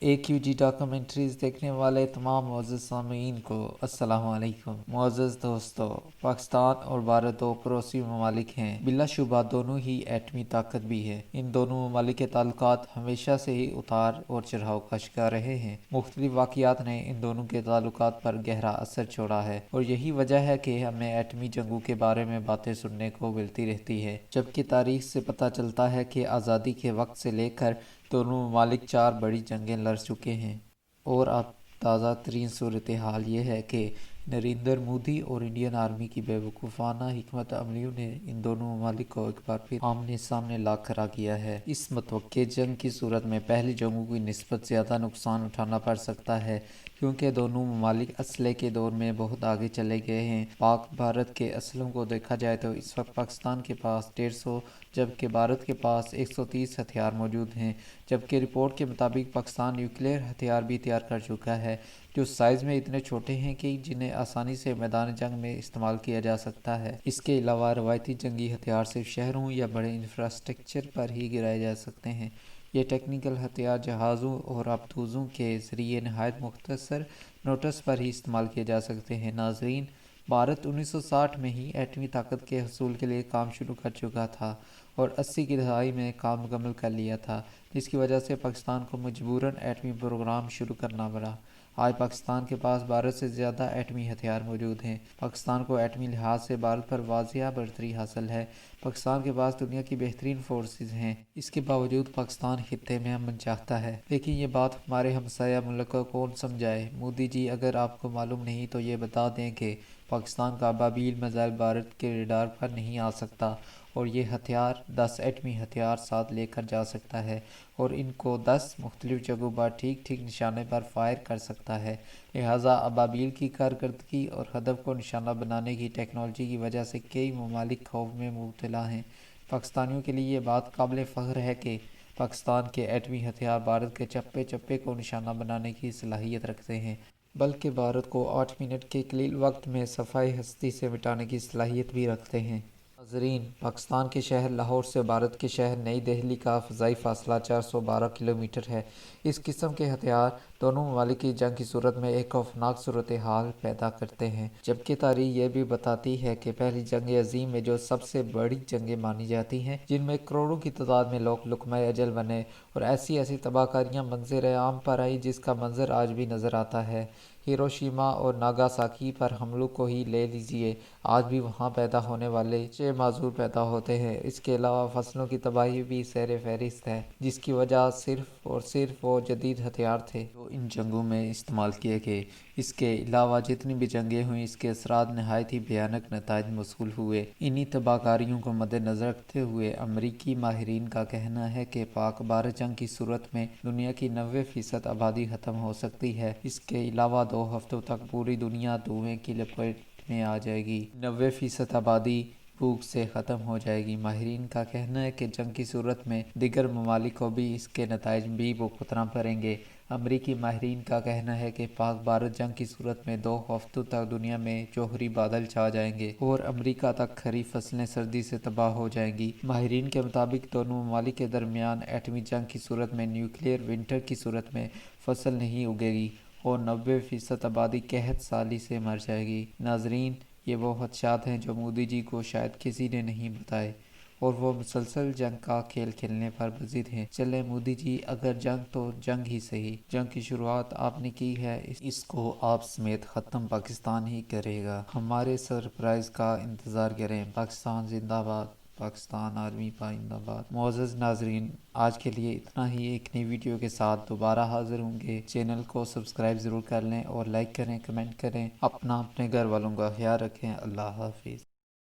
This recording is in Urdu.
AQG ڈاکومنٹریز دیکھنے والے تمام معزز سامعین کو السلام علیکم۔ معزز دوستو، پاکستان اور بھارت دو پڑوسی ممالک ہیں۔ بلا شبہ دونوں ہی ایٹمی طاقت بھی ہے۔ ان دونوں ممالک کے تعلقات ہمیشہ سے ہی اتار اور چڑھاؤ کا شکار رہے ہیں۔ مختلف واقعات نے ان دونوں کے تعلقات پر گہرا اثر چھوڑا ہے اور یہی وجہ ہے کہ ہمیں ایٹمی جنگوں کے بارے میں باتیں سننے کو ملتی رہتی ہے، جبکہ تاریخ سے پتہ چلتا ہے کہ آزادی کے وقت سے لے کر دونوں ممالک 4 بڑی جنگیں لڑ چکے ہیں۔ اور اب تازہ ترین صورتحال یہ ہے کہ نریندر مودی اور انڈین آرمی کی بے وقوفانہ حکمت عملیوں نے ان دونوں ممالک کو ایک بار پھر آمنے سامنے لا کھڑا کیا ہے۔ اس متوقع جنگ کی صورت میں پہلی جنگوں کی نسبت زیادہ نقصان اٹھانا پڑ سکتا ہے، کیونکہ دونوں ممالک اسلحے کے دور میں بہت آگے چلے گئے ہیں۔ پاک بھارت کے اسلحوں کو دیکھا جائے تو اس وقت پاکستان کے پاس 150 جبکہ بھارت کے پاس 130 ہتھیار موجود ہیں، جبکہ رپورٹ کے مطابق پاکستان نیوکلیئر ہتھیار بھی تیار کر چکا ہے، جو سائز میں اتنے چھوٹے ہیں کہ جنہیں آسانی سے میدان جنگ میں استعمال کیا جا سکتا ہے۔ اس کے علاوہ روایتی جنگی ہتھیار صرف شہروں یا بڑے انفراسٹرکچر پر ہی گرائے جا سکتے ہیں۔ یہ ٹیکنیکل ہتھیار جہازوں اور آبدوزوں کے ذریعے نہایت مختصر نوٹس پر ہی استعمال کیے جا سکتے ہیں۔ ناظرین، بھارت 1960 میں ہی ایٹمی طاقت کے حصول کے لیے کام شروع کر چکا تھا اور 80 کی دہائی میں کام مکمل کر لیا تھا، جس کی وجہ سے پاکستان کو مجبوراً ایٹمی پروگرام شروع کرنا پڑا۔ آج پاکستان کے پاس بھارت سے زیادہ ایٹمی ہتھیار موجود ہیں۔ پاکستان کو ایٹمی لحاظ سے بھارت پر واضح برتری حاصل ہے۔ پاکستان کے پاس دنیا کی بہترین فورسز ہیں۔ اس کے باوجود پاکستان خطے میں امن چاہتا ہے، لیکن یہ بات ہمارے ہمسایہ ملک کو کون سمجھائے؟ مودی جی، اگر آپ کو معلوم نہیں تو یہ بتا دیں کہ پاکستان کا ابابیل میزائل بھارت کے ریڈار پر نہیں آ سکتا اور یہ ہتھیار 10 ایٹمی ہتھیار ساتھ لے کر جا سکتا ہے اور ان کو 10 مختلف جگہوں پر ٹھیک ٹھیک نشانے پر فائر کر سکتا ہے۔ لہٰذا ابابیل کی کارکردگی اور ہدف کو نشانہ بنانے کی ٹیکنالوجی کی وجہ سے کئی ممالک خوف میں مبتلا ہیں۔ پاکستانیوں کے لیے یہ بات قابل فخر ہے کہ پاکستان کے ایٹمی ہتھیار بھارت کے چپے چپے کو نشانہ بنانے کی صلاحیت رکھتے ہیں، بلکہ بھارت کو 8 منٹ کے قلیل وقت میں صفحۂ ہستی سے مٹانے کی صلاحیت بھی رکھتے ہیں۔ ناظرین، پاکستان کے شہر لاہور سے بھارت کے شہر نئی دہلی کا فضائی فاصلہ 412 کلومیٹر ہے۔ اس قسم کے ہتھیار دونوں ممالک کی جنگ کی صورت میں ایک خوفناک صورتحال پیدا کرتے ہیں، جبکہ تاریخ یہ بھی بتاتی ہے کہ پہلی جنگ عظیم میں جو سب سے بڑی جنگیں مانی جاتی ہیں، جن میں کروڑوں کی تعداد میں لوگ لقمہ اجل بنے اور ایسی تباہ کاریاں منظر عام پر آئی جس کا منظر آج بھی نظر آتا ہے۔ ہیروشیما اور ناگاساکی پر حملوں کو ہی لے لیجیے، آج بھی وہاں پیدا ہونے والے بچے معذور پیدا ہوتے ہیں۔ اس کے علاوہ فصلوں کی تباہی بھی سیر فہرست ہے، جس کی وجہ صرف اور صرف وہ جدید ہتھیار تھے جو ان جنگوں میں استعمال کیے گئے۔ اس کے علاوہ جتنی بھی جنگیں ہوئیں، اس کے اثرات نہایت ہی بھیانک نتائج موصول ہوئے۔ انہی تباہ کاریوں کو مد نظر رکھتے ہوئے امریکی ماہرین کا کہنا ہے کہ پاک بھارت جنگ کی صورت میں دنیا کی 90% آبادی ختم ہو سکتی ہے۔ اس کے علاوہ 2 ہفتوں تک پوری دنیا دھوئیں کی لپیٹ میں آ جائے گی۔ 90% آبادی بھوک سے ختم ہو جائے گی۔ ماہرین کا کہنا ہے کہ جنگ کی صورت میں دیگر ممالک کو بھی اس کے نتائج بھی بھگتنا پڑیں گے۔ امریکی ماہرین کا کہنا ہے کہ پاک بھارت جنگ کی صورت میں 2 ہفتوں تک دنیا میں جوہری بادل چھا جائیں گے اور امریکہ تک خریف فصلیں سردی سے تباہ ہو جائیں گی۔ ماہرین کے مطابق دونوں ممالک کے درمیان ایٹمی جنگ کی صورت میں نیوکلیئر ونٹر کی صورت میں فصل نہیں اگے گی اور 90% آبادی قحط سالی سے مر جائے گی۔ ناظرین، یہ وہ خدشات ہیں جو مودی جی کو شاید کسی نے نہیں بتائے اور وہ مسلسل جنگ کا کھیل کھیلنے پر بضد ہیں۔ چلیں مودی جی، اگر جنگ تو جنگ ہی صحیح۔ جنگ کی شروعات آپ نے کی ہے، اس کو آپ سمیت ختم پاکستان ہی کرے گا۔ ہمارے سرپرائز کا انتظار کریں۔ پاکستان زندہ باد، پاکستان آرمی پائندہ باد۔ معزز ناظرین، آج کے لیے اتنا ہی۔ ایک نئی ویڈیو کے ساتھ دوبارہ حاضر ہوں گے۔ چینل کو سبسکرائب ضرور کر لیں اور لائک کریں، کمنٹ کریں۔ اپنے گھر والوں کا خیال رکھیں۔ اللہ حافظ۔